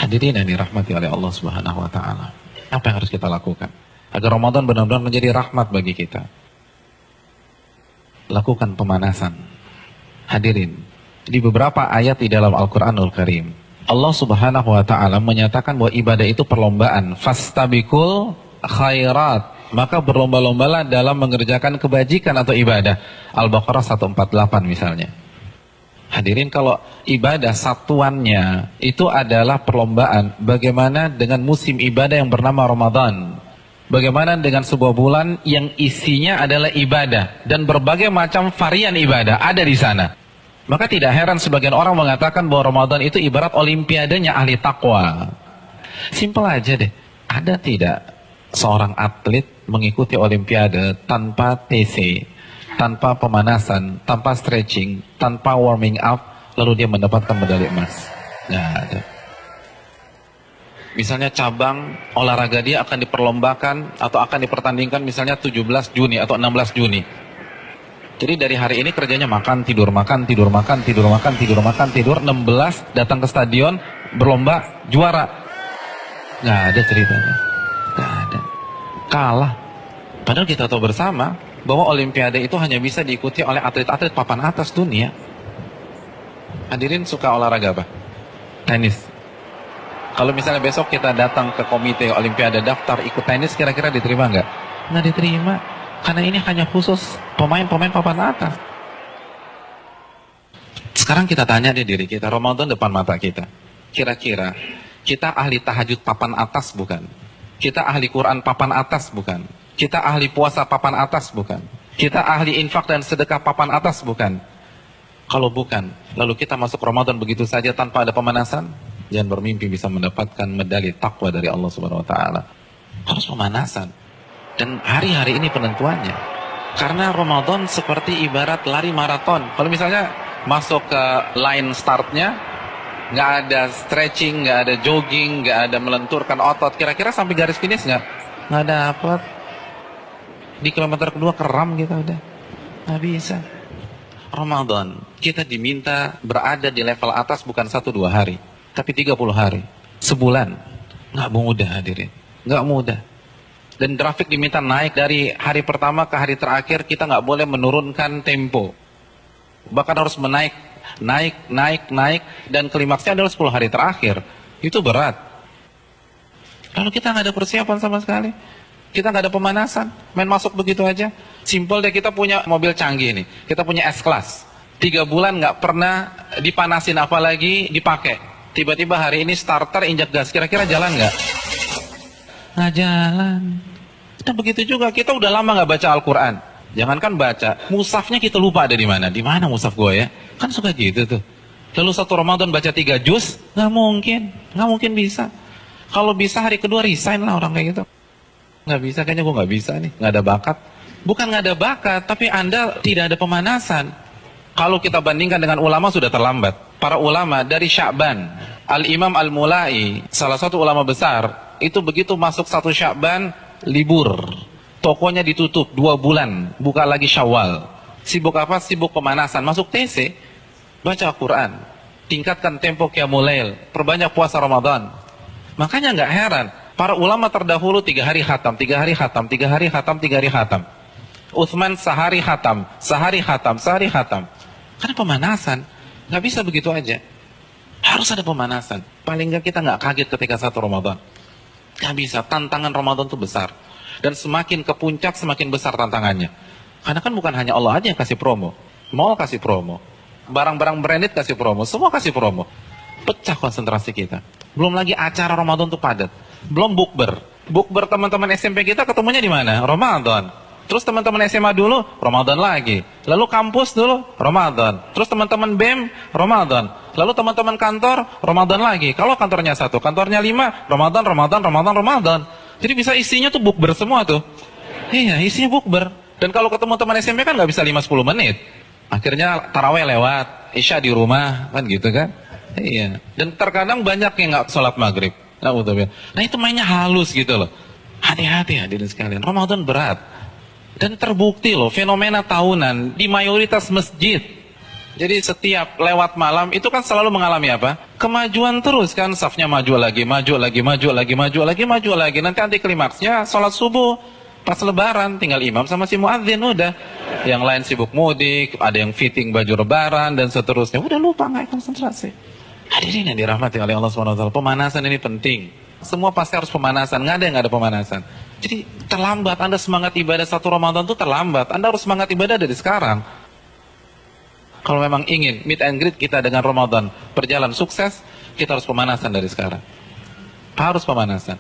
Hadirin yang dirahmati oleh Allah Subhanahu wa taala. Apa yang harus kita lakukan agar Ramadan benar-benar menjadi rahmat bagi kita? Lakukan pemanasan. Hadirin, di beberapa ayat di dalam Al-Qur'anul Karim, Allah Subhanahu wa taala menyatakan bahwa ibadah itu perlombaan. Fastabiqul khairat. Maka berlomba-lombalah dalam mengerjakan kebajikan atau ibadah. Al-Baqarah 148 misalnya. Hadirin, kalau ibadah satuannya itu adalah perlombaan, bagaimana dengan musim ibadah yang bernama Ramadan? Bagaimana dengan sebuah bulan yang isinya adalah ibadah dan berbagai macam varian ibadah ada di sana? Maka tidak heran sebagian orang mengatakan bahwa Ramadan itu ibarat olimpiadenya ahli takwa. Simpel aja deh. Ada tidak seorang atlet mengikuti olimpiade tanpa TC, tanpa pemanasan, tanpa stretching, tanpa warming up, lalu dia mendapatkan medali emas? Nggak ada. Misalnya cabang olahraga dia akan diperlombakan atau akan dipertandingkan misalnya 17 Juni atau 16 Juni. Jadi dari hari ini kerjanya makan, tidur, makan, tidur, makan, tidur, makan, tidur, makan, tidur. 16 datang ke stadion, berlomba, juara. Nggak ada ceritanya. Nggak ada. Kalah. Padahal kita tahu bersama bahwa olimpiade itu hanya bisa diikuti oleh atlet-atlet papan atas dunia. Hadirin suka olahraga apa? Tenis. Kalau misalnya besok kita datang ke komite olimpiade daftar ikut tenis, kira-kira diterima nggak? Nggak diterima. Karena ini hanya khusus pemain-pemain papan atas. Sekarang kita tanya deh diri kita, Ramadan depan mata kita. Kira-kira kita ahli tahajud papan atas bukan? Kita ahli Quran papan atas bukan? Kita ahli puasa papan atas bukan? Kita ahli infak dan sedekah papan atas bukan? Kalau bukan, lalu kita masuk Ramadan begitu saja tanpa ada pemanasan, jangan bermimpi bisa mendapatkan medali takwa dari Allah Subhanahu wa taala. Harus pemanasan. Dan hari-hari ini penentuannya. Karena Ramadan seperti ibarat lari maraton. Kalau misalnya masuk ke line startnya, nggak ada stretching, nggak ada jogging, nggak ada melenturkan otot, kira-kira sampai garis finish nggak dapat. Di kilometer kedua keram kita udah, nggak bisa. Ramadan kita diminta berada di level atas bukan 1-2 hari, tapi 30 hari, sebulan. Nggak mudah hadirin, nggak mudah. Dan grafik diminta naik dari hari pertama ke hari terakhir, kita nggak boleh menurunkan tempo. Bahkan harus naik, dan klimaksnya adalah 10 hari terakhir. Itu berat. Lalu kita nggak ada persiapan sama sekali. Kita nggak ada pemanasan, main masuk begitu aja. Simpel deh, kita punya mobil canggih nih, kita punya S-Class. 3 bulan nggak pernah dipanasin apalagi dipakai. Tiba-tiba hari ini starter injak gas, kira-kira jalan nggak? Nggak jalan. Nah begitu juga, kita udah lama nggak baca Al-Quran. Jangankan baca, mushafnya kita lupa ada di mana. Di mana mushaf gue ya? Kan suka gitu tuh. Lalu satu Ramadan baca 3 juz, nggak mungkin bisa. Kalau bisa hari kedua resign lah orang kayak gitu. Nggak bisa, kayaknya gue nggak bisa nih, nggak ada bakat. Bukan nggak ada bakat, tapi Anda tidak ada pemanasan. Kalau kita bandingkan dengan ulama sudah terlambat. Para ulama dari Sya'ban, Al-Imam Al-Mulai, salah satu ulama besar, itu begitu masuk 1 Sya'ban, libur. Tokonya ditutup 2 bulan, buka lagi Syawal. Sibuk apa? Sibuk pemanasan. Masuk TC, baca Al-Quran, tingkatkan tempo Qiyamul Lail, perbanyak puasa Ramadan. Makanya nggak heran, para ulama terdahulu 3 hari khatam, 3 hari khatam, 3 hari khatam, 3 hari khatam. Utsman sehari khatam, sehari khatam, sehari khatam. Karena pemanasan, nggak bisa begitu aja. Harus ada pemanasan. Paling nggak kita nggak kaget ketika 1 Ramadan. Nggak bisa, tantangan Ramadan itu besar. Dan semakin ke puncak, semakin besar tantangannya. Karena kan bukan hanya Allah aja yang kasih promo. Mall kasih promo. Barang-barang branded kasih promo. Semua kasih promo. Pecah konsentrasi kita. Belum lagi acara Ramadan itu padat. Belum bukber. Bukber teman-teman SMP kita ketemunya di mana? Ramadan. Terus teman-teman SMA dulu, Ramadan lagi. Lalu kampus dulu, Ramadan. Terus teman-teman BEM, Ramadan. Lalu teman-teman kantor, Ramadan lagi. Kalau kantornya 1, kantornya 5, Ramadan. Jadi bisa isinya tuh bukber semua tuh. Iya, isinya bukber. Dan kalau ketemu teman SMP kan nggak bisa 5-10 menit. Akhirnya taraweh lewat, isya di rumah, kan gitu kan. Iya. Dan terkadang banyak yang nggak sholat maghrib. Nah itu mainnya halus gitu loh. Hati-hati hadirin sekalian, Ramadan berat. Dan terbukti loh, fenomena tahunan di mayoritas masjid. Jadi setiap lewat malam itu kan selalu mengalami apa? Kemajuan terus kan, safnya maju lagi, maju lagi, maju lagi, maju lagi, maju lagi. Nanti anti klimaksnya sholat subuh pas lebaran, tinggal imam sama si muadzin udah. Yang lain sibuk mudik, ada yang fitting baju lebaran dan seterusnya. Udah lupa, nggak konsentrasi. Hadirin yang dirahmati oleh Allah SWT, pemanasan ini penting. Semua pasti harus pemanasan, nggak ada yang nggak ada pemanasan. Jadi terlambat, Anda semangat ibadah satu Ramadan itu terlambat. Anda harus semangat ibadah dari sekarang. Kalau memang ingin meet and greet kita dengan Ramadan berjalan sukses, kita harus pemanasan dari sekarang. Harus pemanasan.